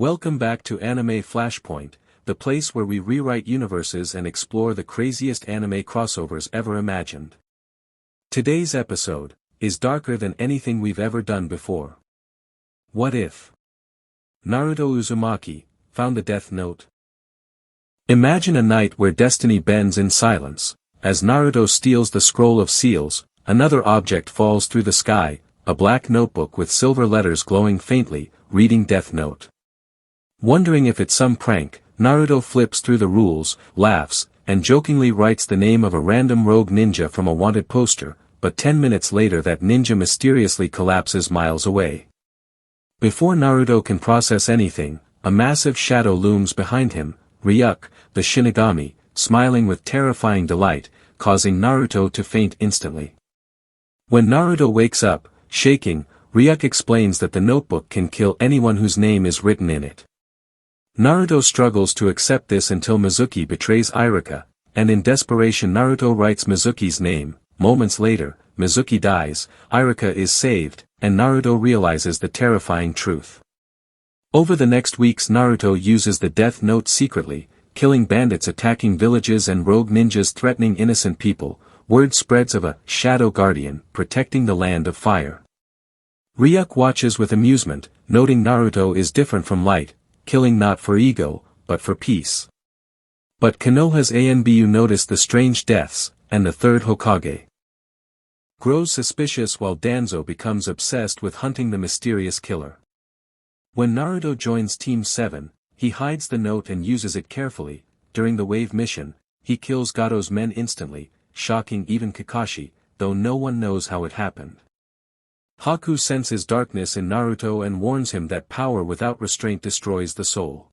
Welcome back to Anime Flashpoint, the place where we rewrite universes and explore the craziest anime crossovers ever imagined. Today's episode is darker than anything we've ever done before. What if Naruto Uzumaki found the Death Note? Imagine a night where destiny bends in silence. As Naruto steals the scroll of seals, another object falls through the sky, a black notebook with silver letters glowing faintly, reading Death Note. Wondering if it's some prank, Naruto flips through the rules, laughs, and jokingly writes the name of a random rogue ninja from a wanted poster, but 10 minutes later that ninja mysteriously collapses miles away. Before Naruto can process anything, a massive shadow looms behind him, Ryuk, the Shinigami, smiling with terrifying delight, causing Naruto to faint instantly. When Naruto wakes up, shaking, Ryuk explains that the notebook can kill anyone whose name is written in it. Naruto struggles to accept this until Mizuki betrays Iruka, and in desperation Naruto writes Mizuki's name. Moments later, Mizuki dies, Iruka is saved, and Naruto realizes the terrifying truth. Over the next weeks Naruto uses the Death Note secretly, killing bandits attacking villages and rogue ninjas threatening innocent people. Word spreads of a shadow guardian protecting the land of fire. Ryuk watches with amusement, noting Naruto is different from Light, killing not for ego, but for peace. But Konoha's Anbu notice the strange deaths, and the third Hokage grows suspicious while Danzo becomes obsessed with hunting the mysterious killer. When Naruto joins Team 7, he hides the note and uses it carefully. During the wave mission, he kills Gado's men instantly, shocking even Kakashi, though no one knows how it happened. Haku senses darkness in Naruto and warns him that power without restraint destroys the soul.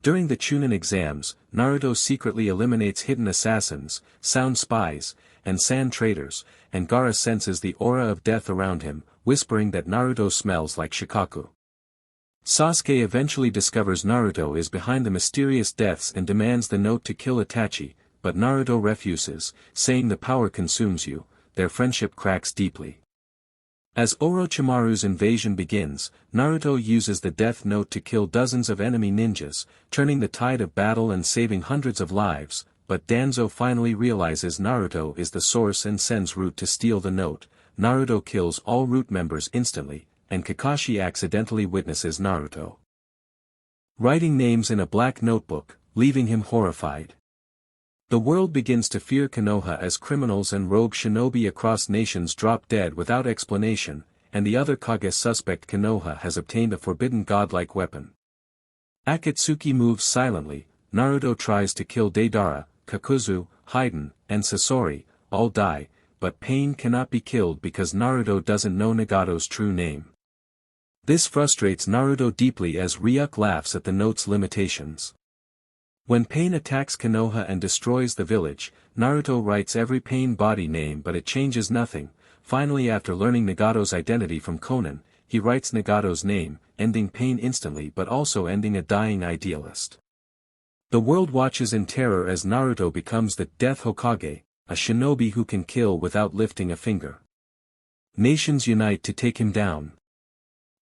During the Chunin exams, Naruto secretly eliminates hidden assassins, sound spies, and sand traders, and Gaara senses the aura of death around him, whispering that Naruto smells like Shikaku. Sasuke eventually discovers Naruto is behind the mysterious deaths and demands the note to kill Itachi, but Naruto refuses, saying the power consumes you. Their friendship cracks deeply. As Orochimaru's invasion begins, Naruto uses the Death Note to kill dozens of enemy ninjas, turning the tide of battle and saving hundreds of lives, but Danzo finally realizes Naruto is the source and sends Root to steal the note. Naruto kills all Root members instantly, and Kakashi accidentally witnesses Naruto writing names in a black notebook, leaving him horrified. The world begins to fear Konoha as criminals and rogue shinobi across nations drop dead without explanation, and the other Kage suspect Konoha has obtained a forbidden godlike weapon. Akatsuki moves silently. Naruto tries to kill Deidara, Kakuzu, Haiden, and Sasori, all die, but Pain cannot be killed because Naruto doesn't know Nagato's true name. This frustrates Naruto deeply as Ryuk laughs at the note's limitations. When Pain attacks Konoha and destroys the village, Naruto writes every Pain body name but it changes nothing. Finally, after learning Nagato's identity from Konan, he writes Nagato's name, ending Pain instantly but also ending a dying idealist. The world watches in terror as Naruto becomes the Death Hokage, a shinobi who can kill without lifting a finger. Nations unite to take him down.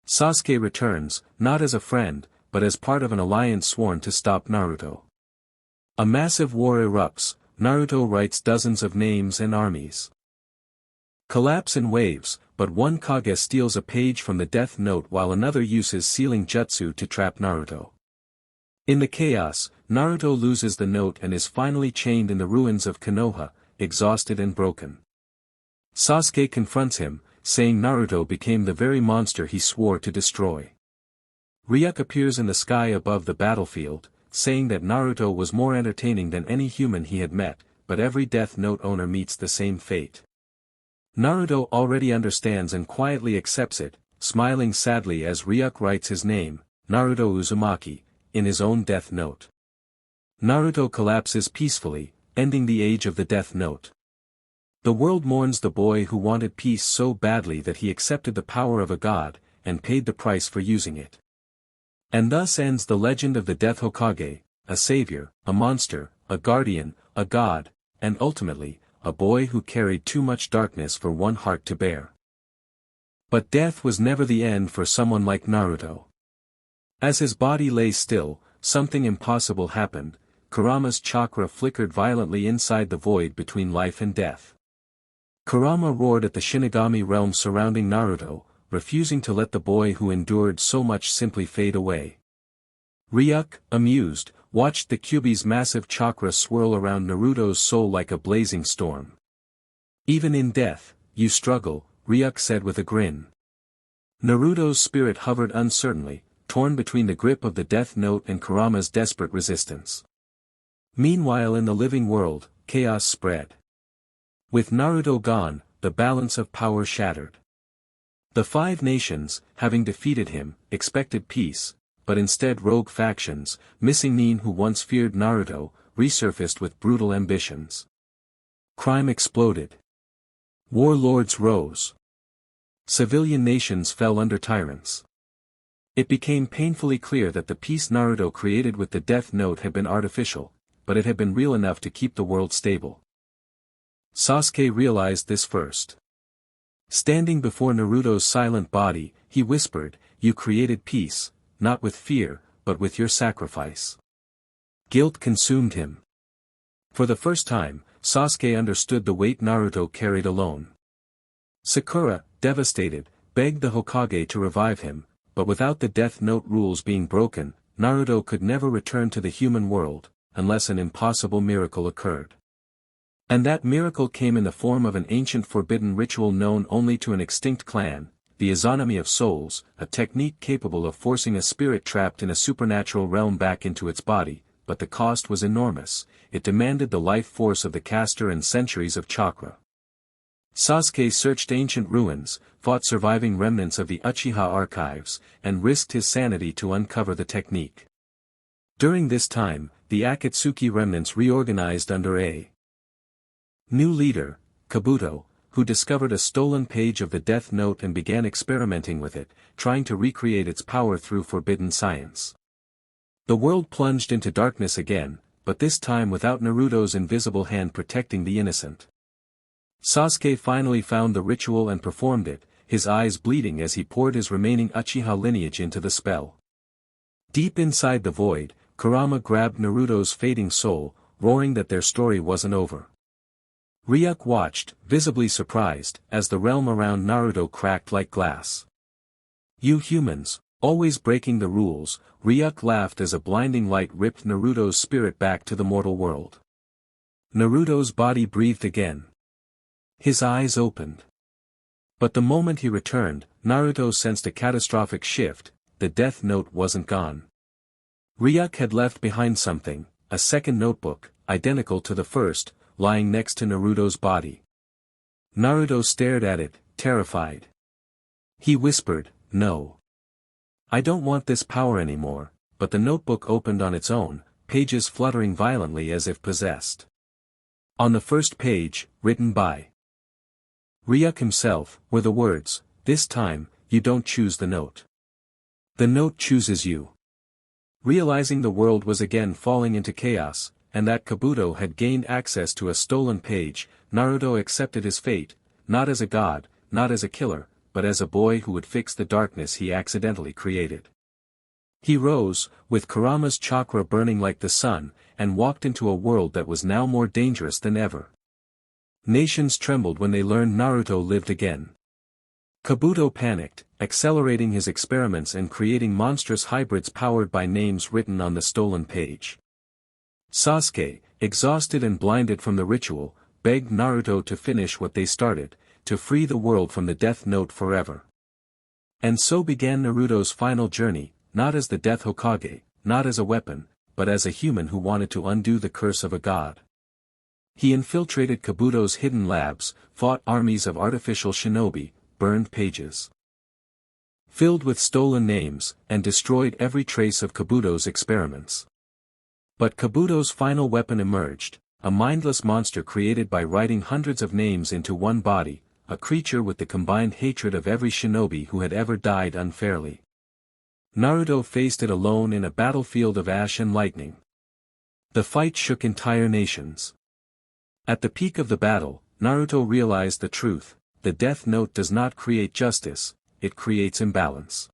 Sasuke returns, not as a friend, but as part of an alliance sworn to stop Naruto. A massive war erupts. Naruto writes dozens of names and armies collapse in waves, but one Kage steals a page from the Death Note while another uses sealing jutsu to trap Naruto. In the chaos, Naruto loses the note and is finally chained in the ruins of Konoha, exhausted and broken. Sasuke confronts him, saying Naruto became the very monster he swore to destroy. Ryuk appears in the sky above the battlefield, saying that Naruto was more entertaining than any human he had met, but every Death Note owner meets the same fate. Naruto already understands and quietly accepts it, smiling sadly as Ryuk writes his name, Naruto Uzumaki, in his own Death Note. Naruto collapses peacefully, ending the age of the Death Note. The world mourns the boy who wanted peace so badly that he accepted the power of a god, and paid the price for using it. And thus ends the legend of the Death Hokage, a savior, a monster, a guardian, a god, and ultimately, a boy who carried too much darkness for one heart to bear. But death was never the end for someone like Naruto. As his body lay still, something impossible happened. Kurama's chakra flickered violently inside the void between life and death. Kurama roared at the Shinigami realm surrounding Naruto, refusing to let the boy who endured so much simply fade away. Ryuk, amused, watched the Kyuubi's massive chakra swirl around Naruto's soul like a blazing storm. Even in death, you struggle, Ryuk said with a grin. Naruto's spirit hovered uncertainly, torn between the grip of the Death Note and Kurama's desperate resistance. Meanwhile in the living world, chaos spread. With Naruto gone, the balance of power shattered. The five nations, having defeated him, expected peace, but instead rogue factions, missing Nin who once feared Naruto, resurfaced with brutal ambitions. Crime exploded. Warlords rose. Civilian nations fell under tyrants. It became painfully clear that the peace Naruto created with the Death Note had been artificial, but it had been real enough to keep the world stable. Sasuke realized this first. Standing before Naruto's silent body, he whispered, "You created peace, not with fear, but with your sacrifice." Guilt consumed him. For the first time, Sasuke understood the weight Naruto carried alone. Sakura, devastated, begged the Hokage to revive him, but without the Death Note rules being broken, Naruto could never return to the human world, unless an impossible miracle occurred. And that miracle came in the form of an ancient forbidden ritual known only to an extinct clan, the Izanami of Souls, a technique capable of forcing a spirit trapped in a supernatural realm back into its body, but the cost was enormous. It demanded the life force of the caster and centuries of chakra. Sasuke searched ancient ruins, fought surviving remnants of the Uchiha archives, and risked his sanity to uncover the technique. During this time, the Akatsuki remnants reorganized under a new leader, Kabuto, who discovered a stolen page of the Death Note and began experimenting with it, trying to recreate its power through forbidden science. The world plunged into darkness again, but this time without Naruto's invisible hand protecting the innocent. Sasuke finally found the ritual and performed it, his eyes bleeding as he poured his remaining Uchiha lineage into the spell. Deep inside the void, Kurama grabbed Naruto's fading soul, roaring that their story wasn't over. Ryuk watched, visibly surprised, as the realm around Naruto cracked like glass. "You humans, always breaking the rules," Ryuk laughed as a blinding light ripped Naruto's spirit back to the mortal world. Naruto's body breathed again. His eyes opened. But the moment he returned, Naruto sensed a catastrophic shift. The Death Note wasn't gone. Ryuk had left behind something, a second notebook, identical to the first, lying next to Naruto's body. Naruto stared at it, terrified. He whispered, "No. I don't want this power anymore," but the notebook opened on its own, pages fluttering violently as if possessed. On the first page, written by Ryuk himself, were the words, "This time, you don't choose the note. The note chooses you." Realizing the world was again falling into chaos, and that Kabuto had gained access to a stolen page, Naruto accepted his fate, not as a god, not as a killer, but as a boy who would fix the darkness he accidentally created. He rose, with Kurama's chakra burning like the sun, and walked into a world that was now more dangerous than ever. Nations trembled when they learned Naruto lived again. Kabuto panicked, accelerating his experiments and creating monstrous hybrids powered by names written on the stolen page. Sasuke, exhausted and blinded from the ritual, begged Naruto to finish what they started, to free the world from the Death Note forever. And so began Naruto's final journey, not as the Death Hokage, not as a weapon, but as a human who wanted to undo the curse of a god. He infiltrated Kabuto's hidden labs, fought armies of artificial shinobi, burned pages filled with stolen names, and destroyed every trace of Kabuto's experiments. But Kabuto's final weapon emerged, a mindless monster created by writing hundreds of names into one body, a creature with the combined hatred of every shinobi who had ever died unfairly. Naruto faced it alone in a battlefield of ash and lightning. The fight shook entire nations. At the peak of the battle, Naruto realized the truth: the Death Note does not create justice, it creates imbalance.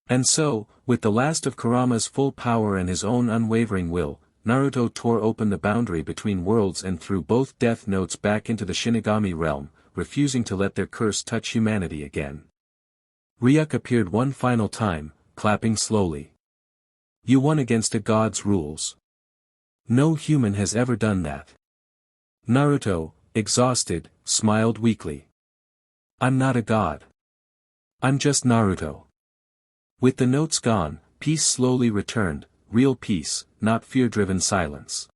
And so, with the last of Kurama's full power and his own unwavering will, Naruto tore open the boundary between worlds and threw both death notes back into the Shinigami realm, refusing to let their curse touch humanity again. Ryuk appeared one final time, clapping slowly. You won against a god's rules. No human has ever done that. Naruto, exhausted, smiled weakly. I'm not a god. I'm just Naruto. With the notes gone, peace slowly returned, real peace, not fear-driven silence.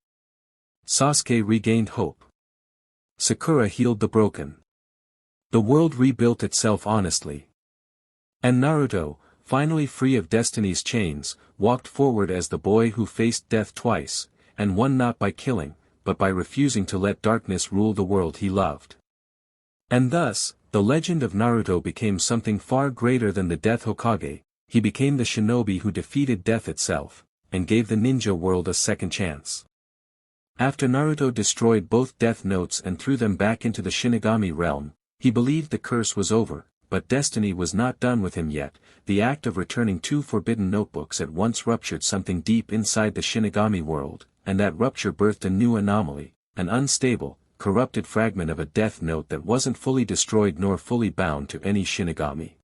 Sasuke regained hope. Sakura healed the broken. The world rebuilt itself honestly. And Naruto, finally free of destiny's chains, walked forward as the boy who faced death twice, and won not by killing, but by refusing to let darkness rule the world he loved. And thus, the legend of Naruto became something far greater than the Death Hokage. He became the shinobi who defeated death itself, and gave the ninja world a second chance. After Naruto destroyed both death notes and threw them back into the Shinigami realm, he believed the curse was over, but destiny was not done with him yet. The act of returning 2 forbidden notebooks at once ruptured something deep inside the Shinigami world, and that rupture birthed a new anomaly, an unstable, corrupted fragment of a death note that wasn't fully destroyed nor fully bound to any Shinigami.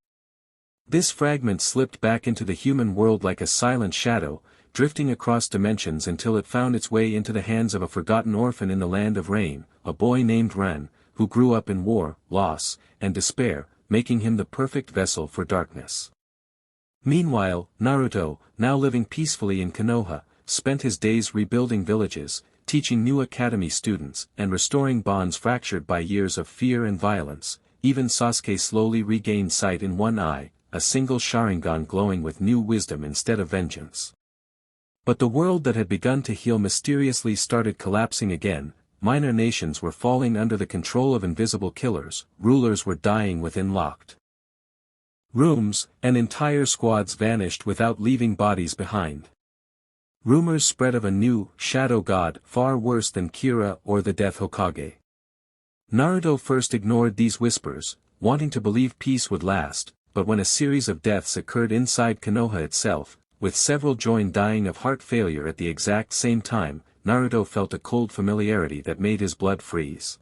This fragment slipped back into the human world like a silent shadow, drifting across dimensions until it found its way into the hands of a forgotten orphan in the land of rain, a boy named Ren, who grew up in war, loss, and despair, making him the perfect vessel for darkness. Meanwhile, Naruto, now living peacefully in Konoha, spent his days rebuilding villages, teaching new academy students, and restoring bonds fractured by years of fear and violence. Even Sasuke slowly regained sight in one eye, a single Sharingan glowing with new wisdom instead of vengeance. But the world that had begun to heal mysteriously started collapsing again. Minor nations were falling under the control of invisible killers, rulers were dying within locked rooms, and entire squads vanished without leaving bodies behind. Rumors spread of a new, shadow god far worse than Kira or the Death Hokage. Naruto first ignored these whispers, wanting to believe peace would last, but when a series of deaths occurred inside Konoha itself, with several joined dying of heart failure at the exact same time, Naruto felt a cold familiarity that made his blood freeze.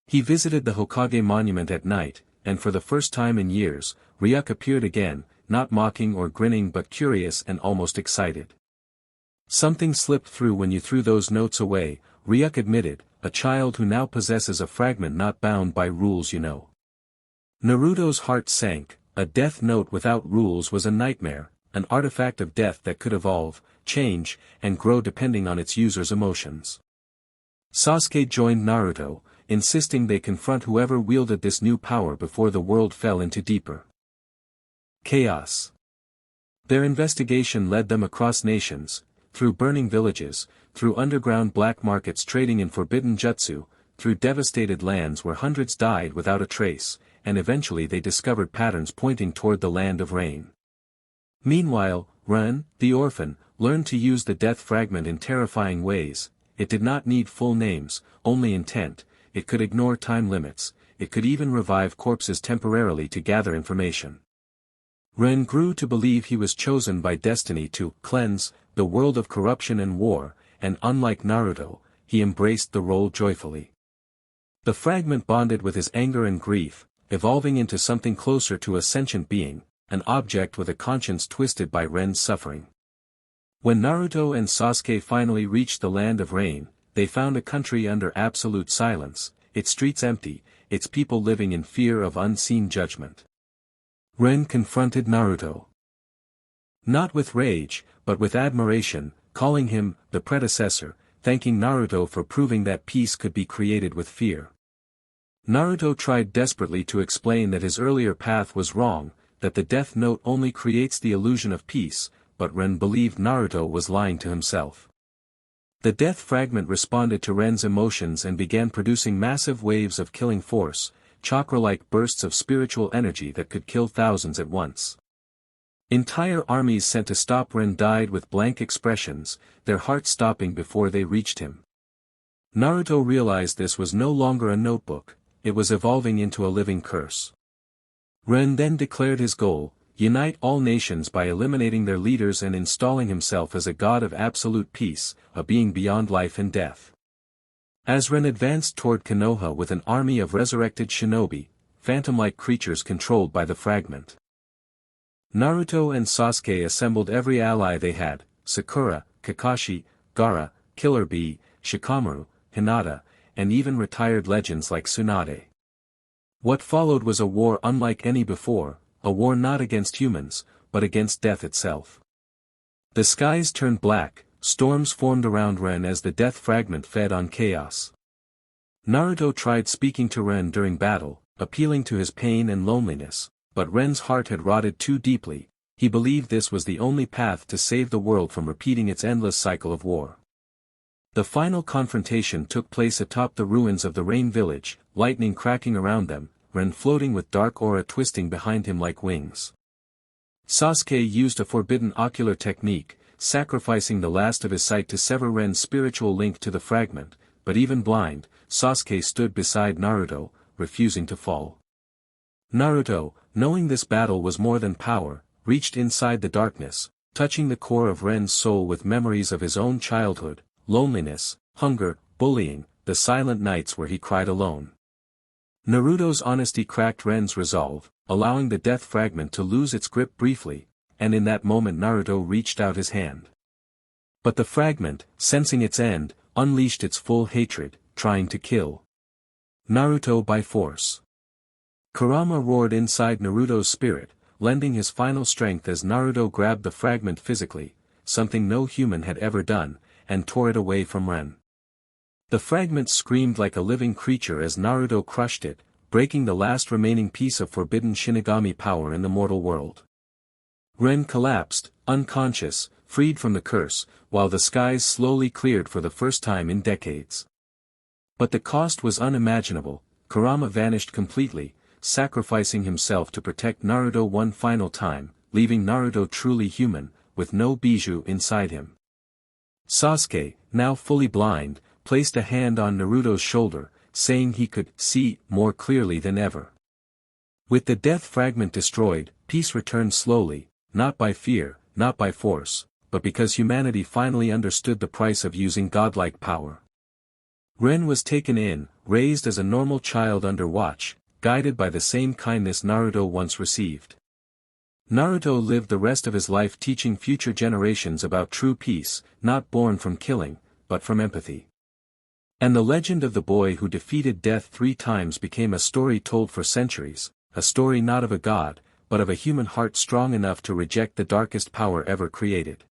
He visited the Hokage monument at night, and for the first time in years, Ryuk appeared again, not mocking or grinning but curious and almost excited. Something slipped through when you threw those notes away, Ryuk admitted, a child who now possesses a fragment not bound by rules, you know. Naruto's heart sank. A death note without rules was a nightmare, an artifact of death that could evolve, change, and grow depending on its user's emotions. Sasuke joined Naruto, insisting they confront whoever wielded this new power before the world fell into deeper chaos. Their investigation led them across nations, through burning villages, through underground black markets trading in forbidden jutsu, through devastated lands where hundreds died without a trace, and eventually they discovered patterns pointing toward the land of rain. Meanwhile, Ren, the orphan, learned to use the death fragment in terrifying ways. It did not need full names, only intent. It could ignore time limits, it could even revive corpses temporarily to gather information. Ren grew to believe he was chosen by destiny to cleanse the world of corruption and war, and unlike Naruto, he embraced the role joyfully. The fragment bonded with his anger and grief, evolving into something closer to a sentient being, an object with a conscience twisted by Ren's suffering. When Naruto and Sasuke finally reached the land of rain, they found a country under absolute silence, its streets empty, its people living in fear of unseen judgment. Ren confronted Naruto. Not with rage, but with admiration, calling him the predecessor, thanking Naruto for proving that peace could be created with fear. Naruto tried desperately to explain that his earlier path was wrong, that the Death Note only creates the illusion of peace, but Ren believed Naruto was lying to himself. The death fragment responded to Ren's emotions and began producing massive waves of killing force, chakra-like bursts of spiritual energy that could kill thousands at once. Entire armies sent to stop Ren died with blank expressions, their hearts stopping before they reached him. Naruto realized this was no longer a notebook, it was evolving into a living curse. Ren then declared his goal, unite all nations by eliminating their leaders and installing himself as a god of absolute peace, a being beyond life and death. As Ren advanced toward Konoha with an army of resurrected shinobi, phantom-like creatures controlled by the fragment, Naruto and Sasuke assembled every ally they had: Sakura, Kakashi, Gaara, Killer Bee, Shikamaru, Hinata, and even retired legends like Tsunade. What followed was a war unlike any before, a war not against humans, but against death itself. The skies turned black, storms formed around Ren as the death fragment fed on chaos. Naruto tried speaking to Ren during battle, appealing to his pain and loneliness, but Ren's heart had rotted too deeply. He believed this was the only path to save the world from repeating its endless cycle of war. The final confrontation took place atop the ruins of the Rain Village, lightning cracking around them, Ren floating with dark aura twisting behind him like wings. Sasuke used a forbidden ocular technique, sacrificing the last of his sight to sever Ren's spiritual link to the fragment, but even blind, Sasuke stood beside Naruto, refusing to fall. Naruto, knowing this battle was more than power, reached inside the darkness, touching the core of Ren's soul with memories of his own childhood, loneliness, hunger, bullying, the silent nights where he cried alone. Naruto's honesty cracked Ren's resolve, allowing the death fragment to lose its grip briefly, and in that moment Naruto reached out his hand. But the fragment, sensing its end, unleashed its full hatred, trying to kill Naruto by force. Kurama roared inside Naruto's spirit, lending his final strength as Naruto grabbed the fragment physically, something no human had ever done, and tore it away from Ren. The fragment screamed like a living creature as Naruto crushed it, breaking the last remaining piece of forbidden Shinigami power in the mortal world. Ren collapsed, unconscious, freed from the curse, while the skies slowly cleared for the first time in decades. But the cost was unimaginable. Kurama vanished completely, sacrificing himself to protect Naruto one final time, leaving Naruto truly human, with no bijou inside him. Sasuke, now fully blind, placed a hand on Naruto's shoulder, saying he could see more clearly than ever. With the death fragment destroyed, peace returned slowly, not by fear, not by force, but because humanity finally understood the price of using godlike power. Ren was taken in, raised as a normal child under watch, guided by the same kindness Naruto once received. Naruto lived the rest of his life teaching future generations about true peace, not born from killing, but from empathy. And the legend of the boy who defeated death 3 times became a story told for centuries, a story not of a god, but of a human heart strong enough to reject the darkest power ever created.